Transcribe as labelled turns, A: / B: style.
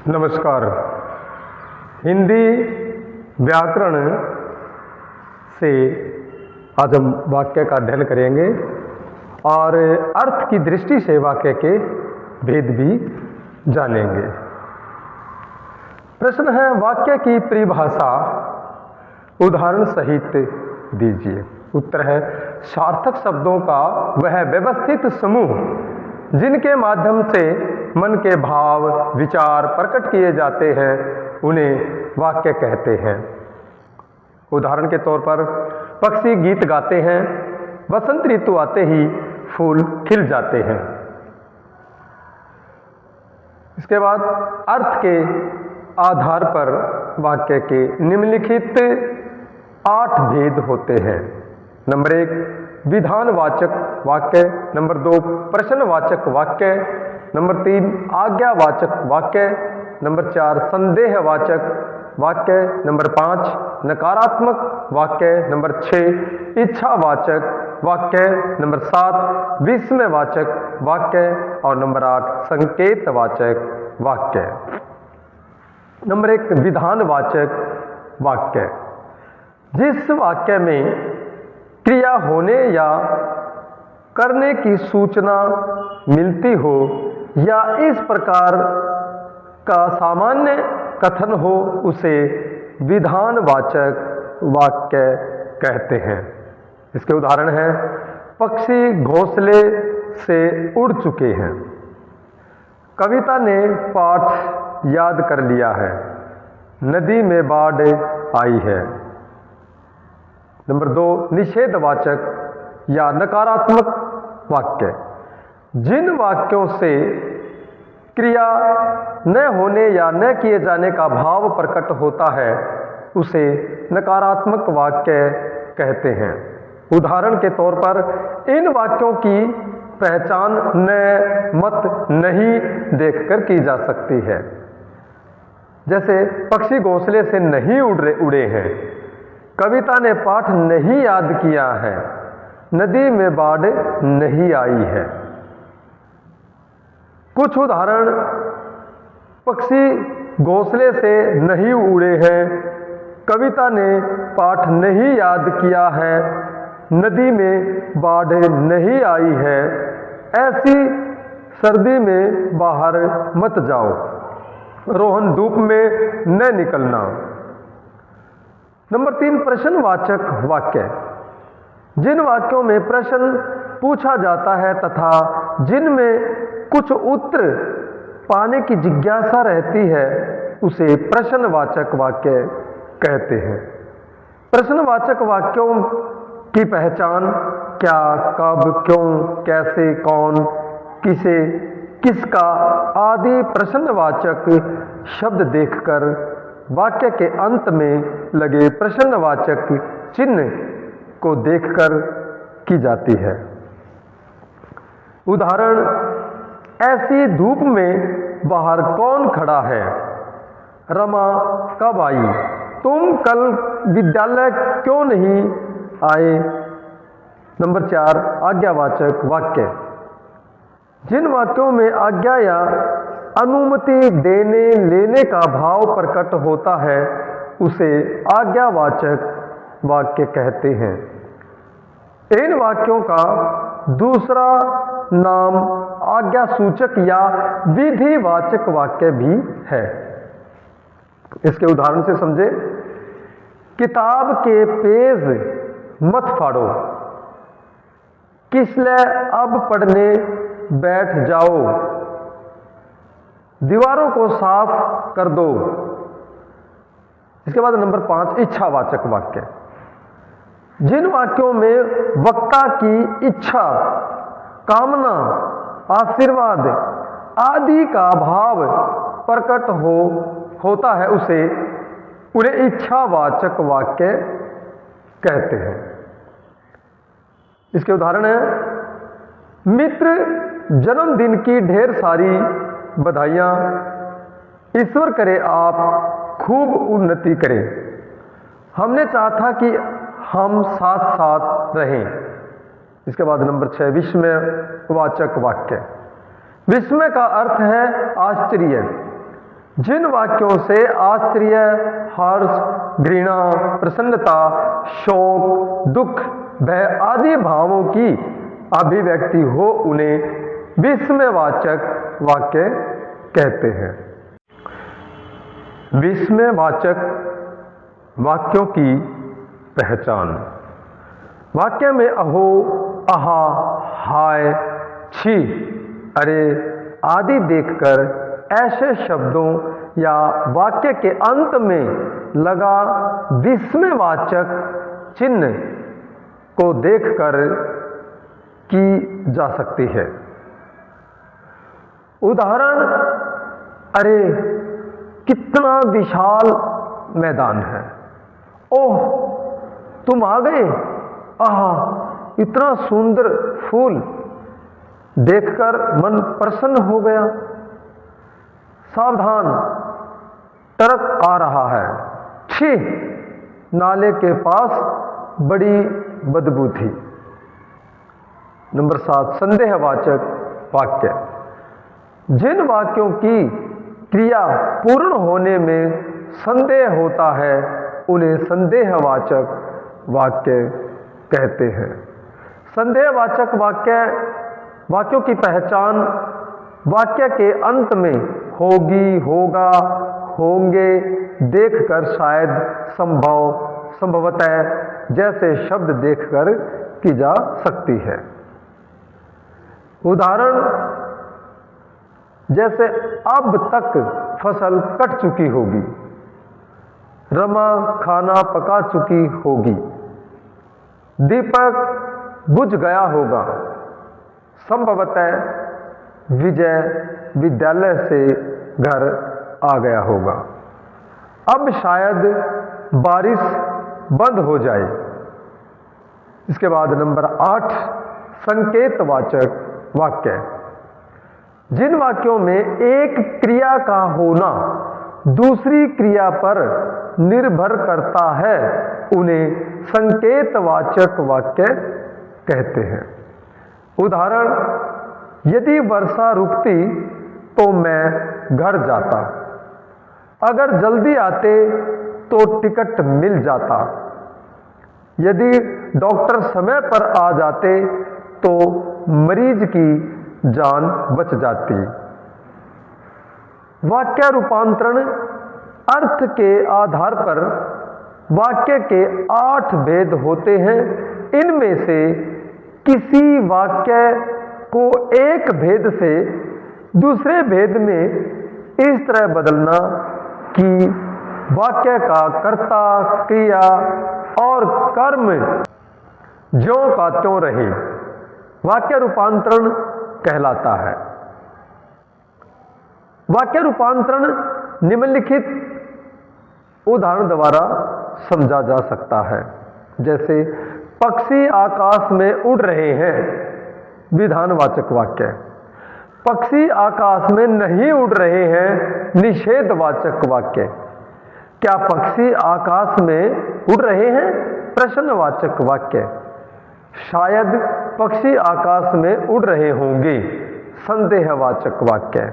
A: नमस्कार। हिंदी व्याकरण से आज हम वाक्य का अध्ययन करेंगे और अर्थ की दृष्टि से वाक्य के भेद भी जानेंगे। प्रश्न है, वाक्य की परिभाषा उदाहरण सहित दीजिए। उत्तर है, सार्थक शब्दों का वह व्यवस्थित समूह जिनके माध्यम से मन के भाव विचार प्रकट किए जाते हैं उन्हें वाक्य कहते हैं। उदाहरण के तौर पर पक्षी गीत गाते हैं, वसंत ऋतु आते ही फूल खिल जाते हैं। इसके बाद अर्थ के आधार पर वाक्य के निम्नलिखित 8 भेद होते हैं। नंबर 1, विधानवाचक वाक्य। नंबर 2, प्रश्नवाचक वाक्य। नंबर 3, आज्ञावाचक वाक्य। नंबर 4, संदेहवाचक वाक्य। नंबर 5, नकारात्मक वाक्य। नंबर 6, इच्छावाचक वाक्य। नंबर 7, विस्मयवाचक वाक्य। और नंबर 8, संकेतवाचक वाक्य। नंबर 1, विधानवाचक वाक्य। जिस वाक्य में क्रिया होने या करने की सूचना मिलती हो या इस प्रकार का सामान्य कथन हो उसे विधानवाचक वाक्य कहते हैं। इसके उदाहरण हैं, पक्षी घोंसले से उड़ चुके हैं। कविता ने पाठ याद कर लिया है। नदी में बाढ़ आई है। नंबर 2, निषेधवाचक या नकारात्मक वाक्य। जिन वाक्यों से क्रिया न होने या न किए जाने का भाव प्रकट होता है उसे नकारात्मक वाक्य कहते हैं। उदाहरण के तौर पर इन वाक्यों की पहचान न, मत, नहीं देखकर की जा सकती है। जैसे पक्षी घोंसले से नहीं उड़े हैं, कविता ने पाठ नहीं याद किया है, नदी में बाढ़ नहीं आई है। कुछ उदाहरण, पक्षी घोंसले से नहीं उड़े हैं, कविता ने पाठ नहीं याद किया है, नदी में बाढ़ नहीं आई है, ऐसी सर्दी में बाहर मत जाओ, रोहन धूप में न निकलना। नंबर 3, प्रश्नवाचक वाक्य। जिन वाक्यों में प्रश्न पूछा जाता है तथा जिनमें कुछ उत्तर पाने की जिज्ञासा रहती है उसे प्रश्नवाचक वाक्य कहते हैं। प्रश्नवाचक वाक्यों की पहचान क्या, कब, क्यों, कैसे, कौन, किसे, किसका आदि प्रश्नवाचक शब्द देखकर वाक्य के अंत में लगे प्रश्नवाचक चिन्ह को देखकर की जाती है। उदाहरण, ऐसी धूप में बाहर कौन खड़ा है? रमा कब आई? तुम कल विद्यालय क्यों नहीं आए? नंबर 4, आज्ञावाचक वाक्य। जिन वाक्यों में आज्ञा या अनुमति देने लेने का भाव प्रकट होता है उसे आज्ञावाचक वाक्य कहते हैं। इन वाक्यों का दूसरा नाम आज्ञासूचक या विधिवाचक वाक्य भी है। इसके उदाहरण से समझे, किताब के पेज मत फाड़ो, किसलिए अब पढ़ने बैठ जाओ, दीवारों को साफ कर दो। इसके बाद नंबर 5, इच्छावाचक वाक्य। जिन वाक्यों में वक्ता की इच्छा, कामना, आशीर्वाद आदि का भाव प्रकट होता है उन्हें इच्छावाचक वाक्य कहते हैं। इसके उदाहरण है, मित्र जन्मदिन की ढेर सारी बधाइयाँ, ईश्वर करे आप खूब उन्नति करें, हमने चाहा था कि हम साथ साथ रहें। इसके बाद नंबर 6, विस्मयवाचक वाक्य। विस्मय का अर्थ है आश्चर्य, जिन वाक्यों से आश्चर्य, हर्ष, घृणा, प्रसन्नता, शोक, दुख, भय आदि भावों की अभिव्यक्ति हो उन्हें विस्मयवाचक वाक्य कहते हैं। विस्मयवाचक वाक्यों की पहचान। वाक्य में अहो, आहा, हाय, छी, अरे आदि देखकर ऐसे शब्दों या वाक्य के अंत में लगा विस्मयवाचक चिन्ह को देखकर की जा सकती है। उदाहरण, अरे कितना विशाल मैदान है, ओह तुम आ गए, आहा इतना सुंदर फूल, देखकर मन प्रसन्न हो गया। सावधान, ट्रक आ रहा है, छी नाले के पास बड़ी बदबू थी। नंबर 7, संदेहवाचक वाक्य। जिन वाक्यों की क्रिया पूर्ण होने में संदेह होता है उन्हें संदेहवाचक वाक्य कहते हैं। संदेहवाचक वाक्यों की पहचान वाक्य के अंत में होगी, होगा, होंगे देखकर शायद, संभव, संभवतः जैसे शब्द देखकर की जा सकती है। उदाहरण, जैसे अब तक फसल कट चुकी होगी, रमा खाना पका चुकी होगी, दीपक बुझ गया होगा, संभवतः विजय विद्यालय से घर आ गया होगा, अब शायद बारिश बंद हो जाए। इसके बाद नंबर 8, संकेतवाचक वाक्य। जिन वाक्यों में एक क्रिया का होना दूसरी क्रिया पर निर्भर करता है उन्हें संकेतवाचक वाक्य कहते हैं। उदाहरण, यदि वर्षा रुकती तो मैं घर जाता, अगर जल्दी आते तो टिकट मिल जाता, यदि डॉक्टर समय पर आ जाते तो मरीज की जान बच जाती। वाक्य रूपांतरण। अर्थ के आधार पर वाक्य के 8 भेद होते हैं। इनमें से किसी वाक्य को एक भेद से दूसरे भेद में इस तरह बदलना कि वाक्य का कर्ता, क्रिया और कर्म ज्यों का त्यों रहे, वाक्य रूपांतरण कहलाता है। वाक्य रूपांतरण निम्नलिखित उदाहरण द्वारा समझा जा सकता है। जैसे पक्षी आकाश में उड़ रहे हैं, विधानवाचक वाक्य। पक्षी आकाश में नहीं उड़ रहे हैं, निषेधवाचक वाक्य। क्या पक्षी आकाश में उड़ रहे हैं, प्रश्नवाचक वाक्य। शायद पक्षी आकाश में उड़ रहे होंगे, संदेहवाचक वाक्य।